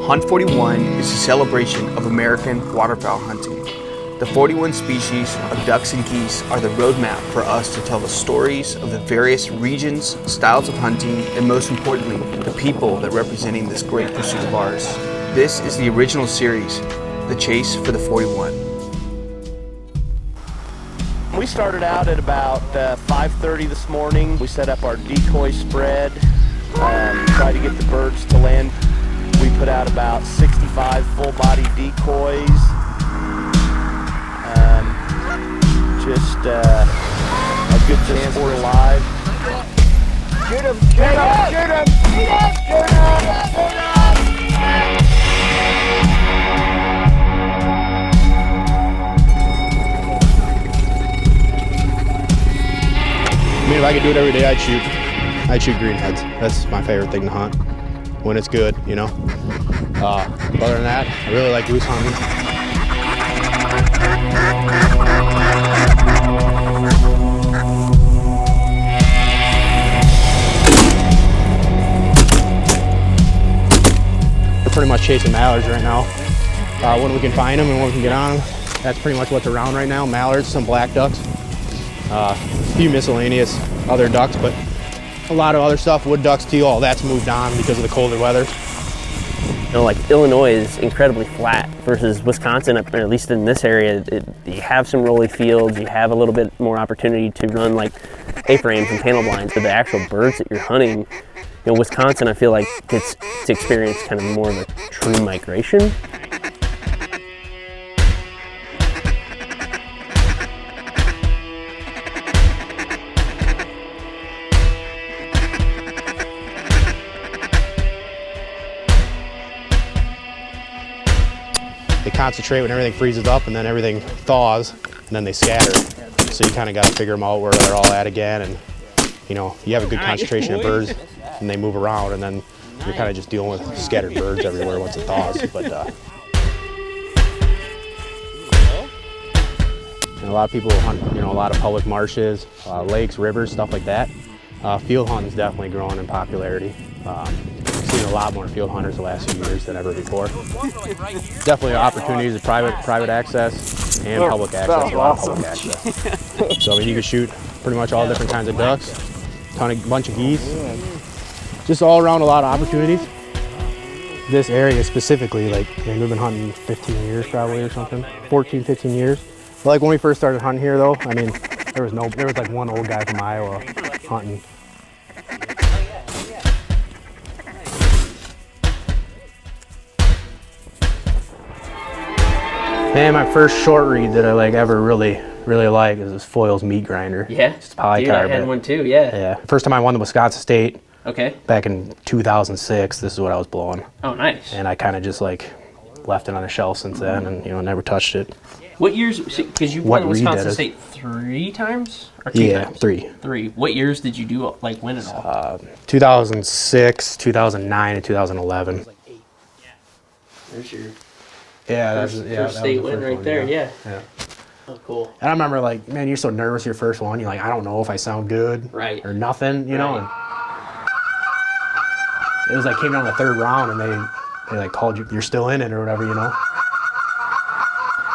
Hunt 41 is a celebration of American waterfowl hunting. The 41 species of ducks and geese are the roadmap for us to tell the stories of the various regions, styles of hunting, and most importantly, the people that are representing this great pursuit of ours. This is the original series, The Chase for the 41. We started out at about 5:30 this morning. We set up our decoy spread, tried to get the birds to land. We put out about 65 full-body decoys. Just a good chance we're alive. Shoot him! Shoot him! Shoot him! Shoot him! Shoot him! Shoot him! I mean, if I could do it every day, I'd shoot greenheads. That's my favorite thing to hunt when it's good, you know. Other than that, I really like goose hunting. We're pretty much chasing mallards right now. When we can find them and when we can get on them, that's pretty much what's around right now. Mallards, some black ducks. A few miscellaneous other ducks, but a lot of other stuff, wood ducks, teal, all that's moved on because of the colder weather. You know, like Illinois is incredibly flat versus Wisconsin, or at least in this area, you have some rolly fields, you have a little bit more opportunity to run like A-frames and panel blinds, but the actual birds that you're hunting, you know, Wisconsin, I feel like it's experienced kind of more of a true migration. They concentrate when everything freezes up and then everything thaws and then they scatter. So you kind of got to figure them out where they're all at again, and you know, you have a good concentration of birds and they move around, and then you're kind of just dealing with scattered birds everywhere once it thaws. But and a lot of people hunt, you know, a lot of public marshes, lakes, rivers, stuff like that. Field hunting is definitely growing in popularity. Seen a lot more field hunters the last few years than ever before. Definitely opportunities of private access and public access, a lot of public access. So I mean, you can shoot pretty much all different kinds of ducks, bunch of geese, just all around a lot of opportunities. This area specifically, like, I mean, we've been hunting 15 years probably or something, 14, 15 years. But like when we first started hunting here though, I mean, there was like one old guy from Iowa hunting. Man, my first short read that I like ever really like is this Foyle's meat grinder. Yeah, it's polycarbonate. Dude, I had one too. Yeah. Yeah. First time I won the Wisconsin State. Okay. Back in 2006, this is what I was blowing. Oh, nice. And I kind of just like left it on the shelf since then, and you know, never touched it. What years? Because you won Wisconsin State 3 times or 2 times? Three. What years did you do like win it all? 2006, 2009, and 2011. There's your. Yeah, first state win right there. Yeah. Oh, cool. And I remember, like, man, you're so nervous your first one. You're like, I don't know if I sound good, right, or nothing, you know. And it was like came down the third round, and they like called you, you're still in it or whatever, you know.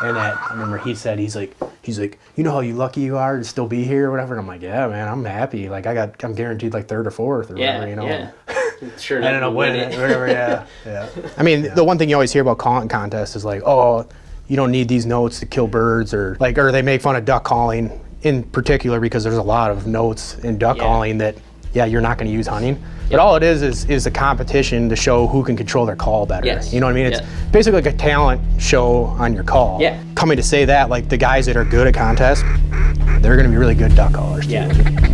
And I remember he's like, you know how lucky you are to still be here or whatever. And I'm like, yeah, man, I'm happy. Like I'm guaranteed like third or fourth or whatever, you know. Yeah. Sure. I ended up winning it, whatever. Yeah. I mean, the one thing you always hear about calling contests is like, oh, you don't need these notes to kill birds, or they make fun of duck calling in particular because there's a lot of notes in duck calling that, you're not going to use hunting. But all it is a competition to show who can control their call better. Yes. You know what I mean? It's basically like a talent show on your call. Yeah. Coming to say that, like the guys that are good at contests, they're going to be really good duck callers too. Yeah.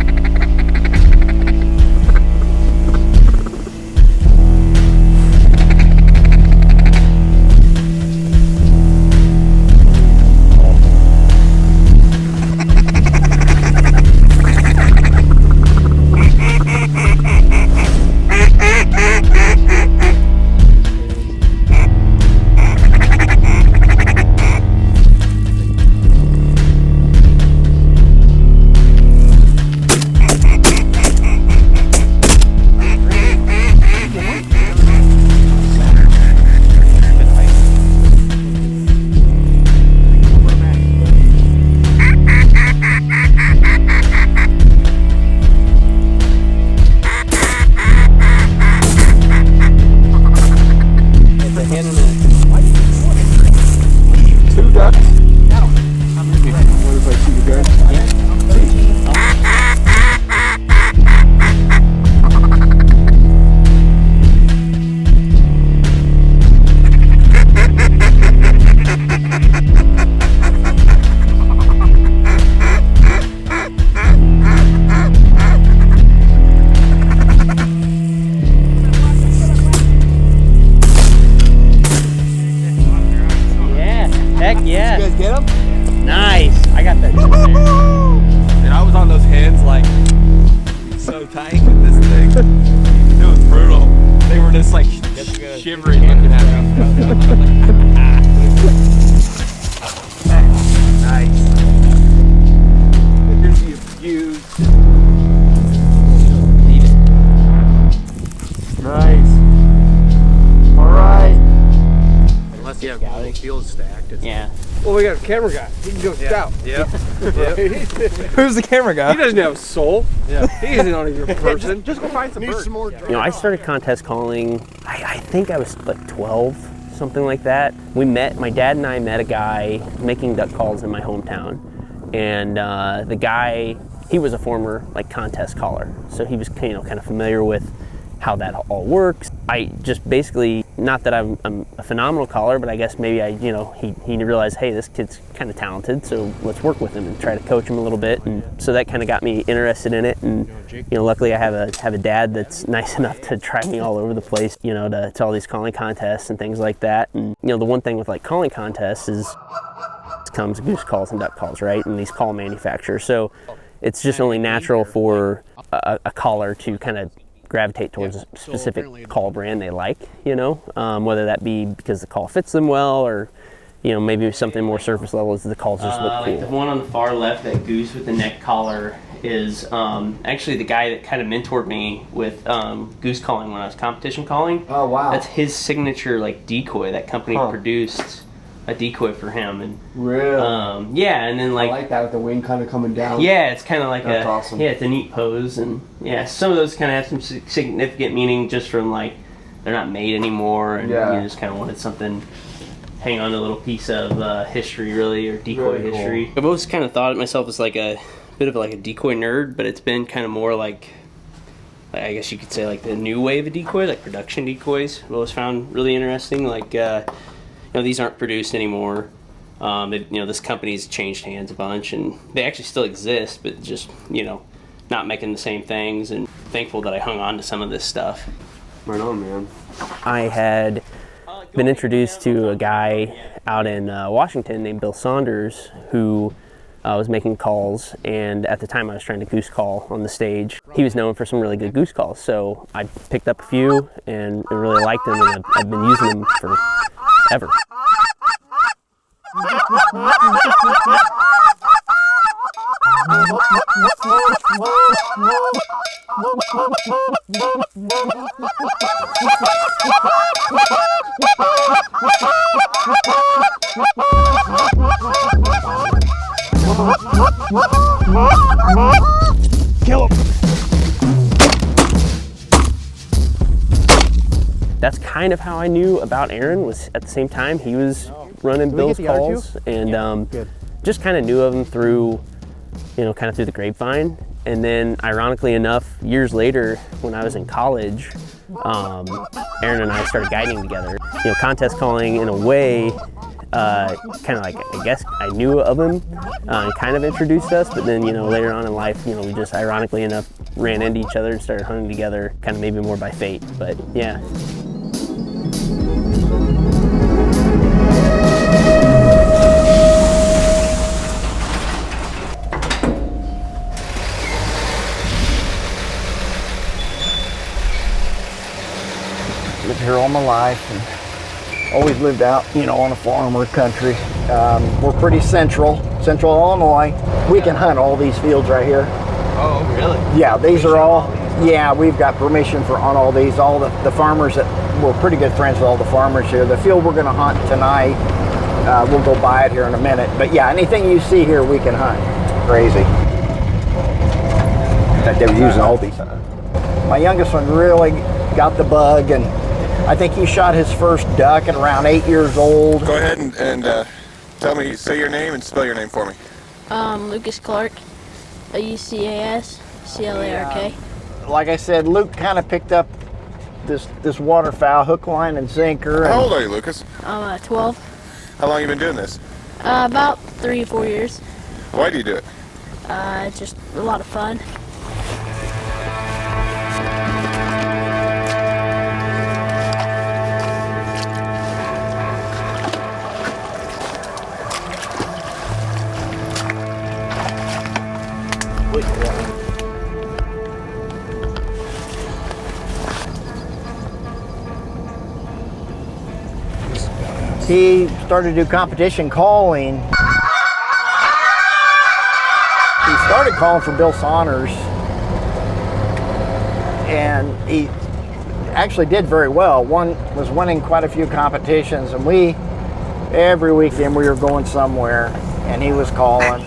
just like shivering looking at him. Nice. Here's the views. Nice. All right. Unless you have the whole field stacked. Yeah. Well, we got a camera guy. He can go scout. Yep. Who's the camera guy? He doesn't have a soul. Yeah. He isn't on your person. Just go find some birds. more. You know, I started contest calling, I think I was like 12, something like that. My dad and I met a guy making duck calls in my hometown. And the guy, he was a former like contest caller. So he was, you know, kind of familiar with how that all works. I just basically, not that I'm a phenomenal caller, but I guess maybe he realized, hey, this kid's kind of talented, so let's work with him and try to coach him a little bit. And so that kind of got me interested in it. And you know, luckily I have a dad that's nice enough to drive me all over the place, you know, to all these calling contests and things like that. And you know, the one thing with like calling contests is comes goose calls and duck calls, right? And these call manufacturers. So it's just only natural for a caller to kind of gravitate towards a specific call brand they like, you know, whether that be because the call fits them well, or you know, maybe something more surface level is the calls just look cool. Like the one on the far left, that goose with the neck collar, is actually the guy that kind of mentored me with goose calling when I was competition calling. Oh wow. That's his signature like decoy. That company produced a decoy for him, and Really? yeah, and then I like that with the wing kind of coming down. yeah, it's kind of like That's awesome. yeah, it's a neat pose, and yeah, some of those kind of have some significant meaning just from like they're not made anymore, and Yeah. you just kind of wanted something, hang on to a little piece of history, really, or decoy Very cool. history. I've always kind of thought of myself as like a bit of like a decoy nerd, but it's been kind of more like I guess you could say like the new wave of decoy, like production decoys. I've always found really interesting, like. You know, these aren't produced anymore. You know, this company's changed hands a bunch, and they actually still exist, but just, you know, not making the same things. And thankful that I hung on to some of this stuff. Right on, man. I had been introduced to a guy out in Washington named Bill Saunders, who was making calls, and at the time I was trying to goose call on the stage. He was known for some really good goose calls, so I picked up a few and really liked them, and I've been using them for ever. Kill him. That's kind of how I knew about Aaron. Was at the same time he was running Bill's calls, and just kind of knew of him through, you know, kind of through the grapevine. And then, ironically enough, years later, when I was in college, Aaron and I started guiding together. You know, contest calling in a way, kind of like, I guess I knew of him, and kind of introduced us, but then, you know, later on in life, you know, we just ironically enough ran into each other and started hunting together, kind of maybe more by fate, but yeah. Lived here all my life and always lived out, you know, on a farm or country. We're pretty central Illinois. We can hunt all these fields right here. Oh, really? Yeah, these are all, yeah, we've got permission on all these. All the farmers we're pretty good friends with all the farmers here. The field we're gonna hunt tonight, we'll go by it here in a minute. But yeah, anything you see here, we can hunt. Crazy. That they were using all these. My youngest one really got the bug, and I think he shot his first duck at around 8 years old. Go ahead and tell me, say your name and spell your name for me. Lucas Clark, Lucas Clark. Like I said, Luke kind of picked up this waterfowl, hook, line, and sinker. How old are you, Lucas? I'm 12. How long you been doing this? About 3 or 4 years. Why do you do it? It's just a lot of fun. he started to do competition calling. He started calling for Bill Saunders, and he actually did very well. Was winning quite a few competitions, and every weekend we were going somewhere, and he was calling.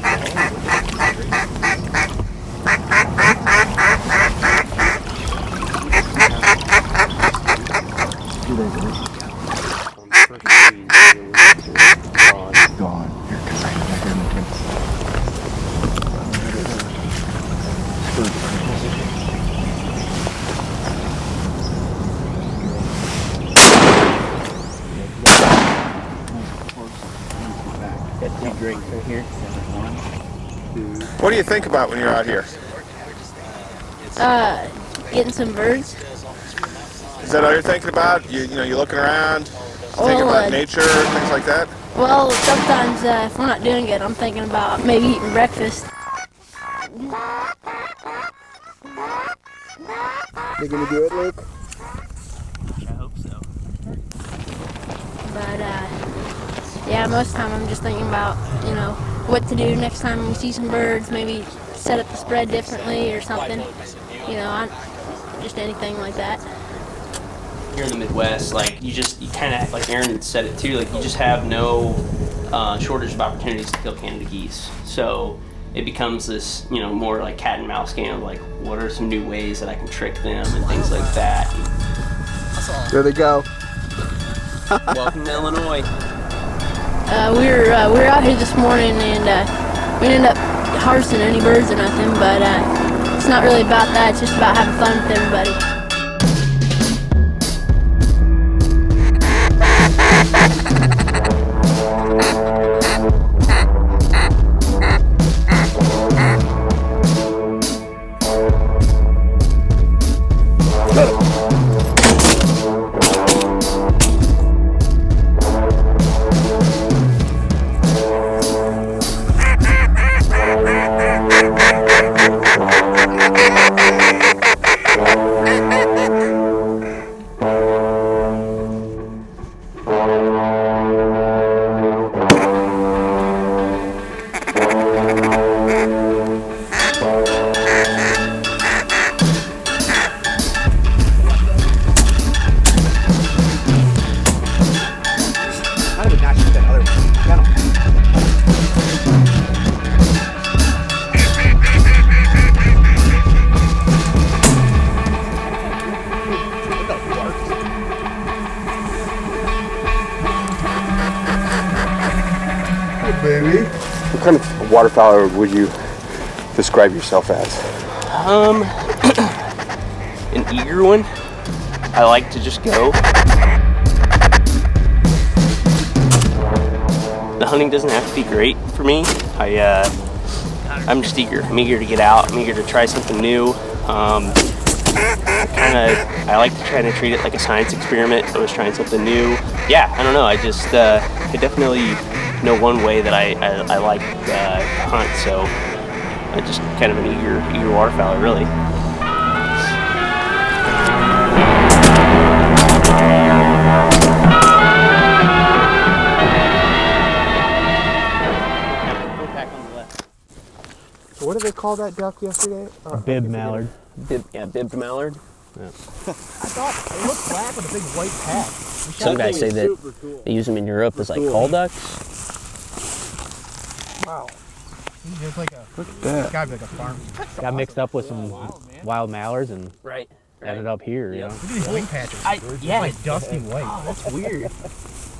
What do you think about when you're out here? Getting some birds. Is that all you're thinking about? You're looking around, thinking about nature, things like that? Well, sometimes if we're not doing good, I'm thinking about maybe eating breakfast. You gonna do it, Luke? I hope so. But yeah, most of the time I'm just thinking about, what to do next time we see some birds, maybe set up the spread differently or something. Just anything like that. Here in the Midwest, like you kind of, like Aaron said it too, like you just have no shortage of opportunities to kill Canada geese. So it becomes this, more like cat and mouse game of like, what are some new ways that I can trick them and things like that. There they go. Welcome to Illinois. We were out here this morning and we didn't end up harvesting any birds or nothing, but it's not really about that. It's just about having fun with everybody. Baby. What kind of waterfowler would you describe yourself as? An eager one. I like to just go. The hunting doesn't have to be great for me. I'm just eager. I'm eager to get out. I'm eager to try something new. I like to try to treat it like a science experiment. I was trying something new. Yeah, I don't know. I definitely know one way that I like to hunt. So I'm just kind of an eager waterfowler, really. What did they call that duck yesterday? Bib mallard. Bibbed mallard. I thought it looked black with a big white patch. Some guys say that they use them in Europe as like call ducks. Wow. It's like Look at that. it's gotta be like a farm. Got mixed up with some wild mallards and Right. ended up here, you know. Look at these white patches. Yeah. Like dusty white. Oh, that's weird.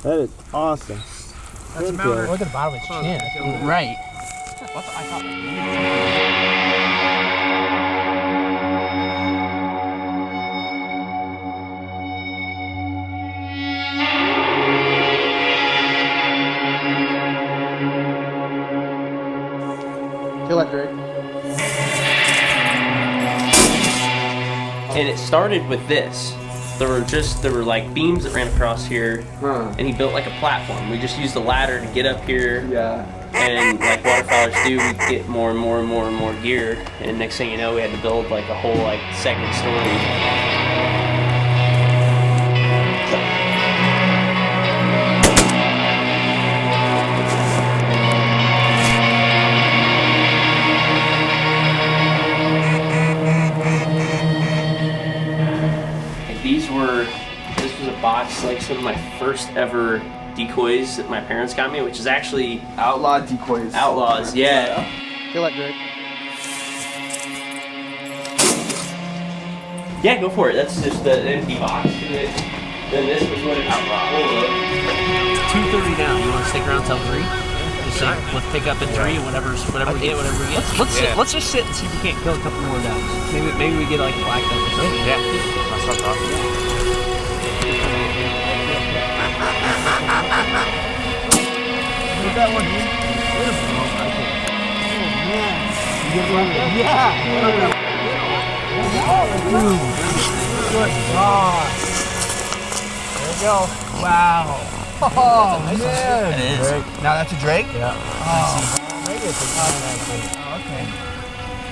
That is awesome. That's Look at the bottom of its chin. Right. I thought. Kill that, Drake. And it started with this. There were like beams that ran across here, and he built like a platform. We just used the ladder to get up here. Yeah. And like waterfowlers do, we get more and more and more and more gear. And next thing you know, we had to build like a whole like second story. box like some of my first ever decoys that my parents got me, which is actually Outlaw decoys. Outlaws. Yeah. Feel that, Drake? Yeah, go for it. That's just the empty box. Then this was what it's outlaw. 2:30 now. You want to stick around till 3? Just say, let's pick up at 3 and whatever we get. Let's just sit and see if we can't kill a couple more dogs. Maybe we get like a black duck or something. Yeah, that's what I'm talking about. Look at that one, dude. Yeah. Good God. There we go. Wow. Oh, man. It is. Drake. Now that's a Drake? Yeah. Oh, maybe it's a oh, okay.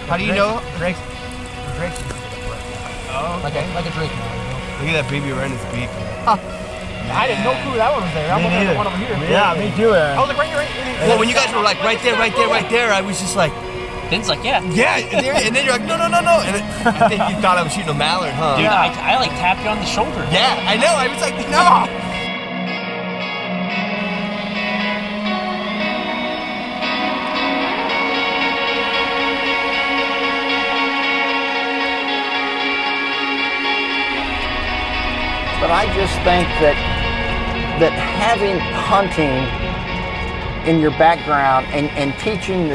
How do you know? Drake's. Oh. Like a Drake. Look at that baby right in his beak. I didn't know who that one was there. I'm looking at the one over here. Yeah, me too, Aaron. I was like, right here. Well, when you guys were like right there, I was just like, Ben's like, yeah. yeah, and then you're like, no. And I think you thought I was shooting a mallard, huh? Dude, I like tapped you on the shoulder. Yeah, I know. I was like, no. But I just think that having hunting in your background and teaching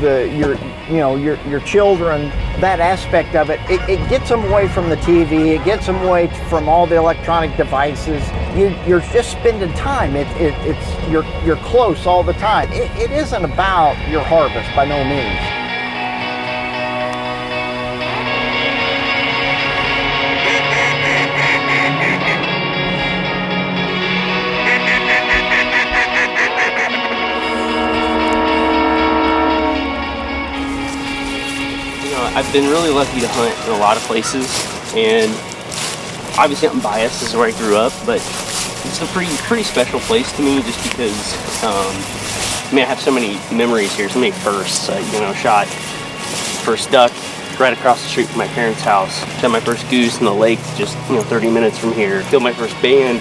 your children that aspect of it, it gets them away from the TV, it gets them away from all the electronic devices. You're just spending time. You're close all the time. It isn't about your harvest by no means. I've been really lucky to hunt in a lot of places, and obviously I'm biased, this is where I grew up, but it's a pretty special place to me just because, I have so many memories here, so many firsts. Shot first duck right across the street from my parents' house, shot my first goose in the lake just 30 minutes from here, killed my first band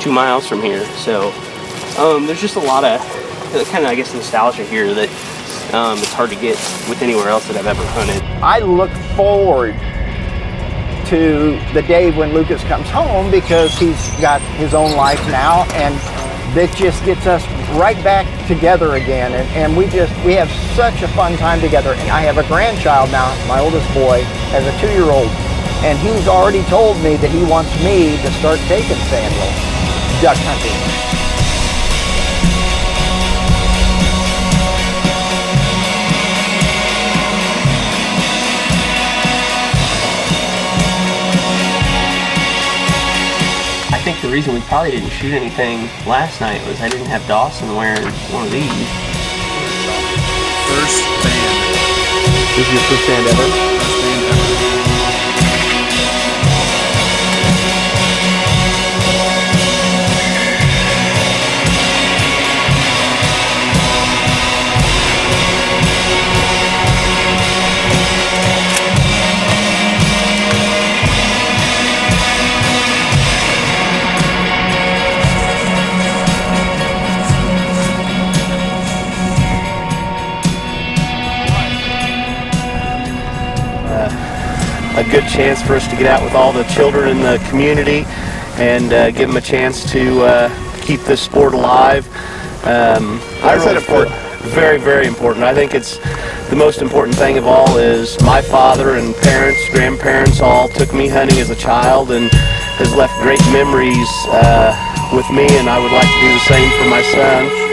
2 miles from here, so there's just a lot of kind of, I guess, nostalgia here that it's hard to get with anywhere else that I've ever hunted. I look forward to the day when Lucas comes home because he's got his own life now, and that just gets us right back together again. And we have such a fun time together. And I have a grandchild now. My oldest boy has a 2-year-old, and he's already told me that he wants me to start taking Samuel duck hunting. I think the reason we probably didn't shoot anything last night was I didn't have Dawson wearing one of these. First band. This is your first band ever? First band ever. A good chance for us to get out with all the children in the community and give them a chance to keep this sport alive. Why is that important? Very, very important. I think it's the most important thing of all is my father and parents, grandparents all took me hunting as a child and has left great memories with me, and I would like to do the same for my son.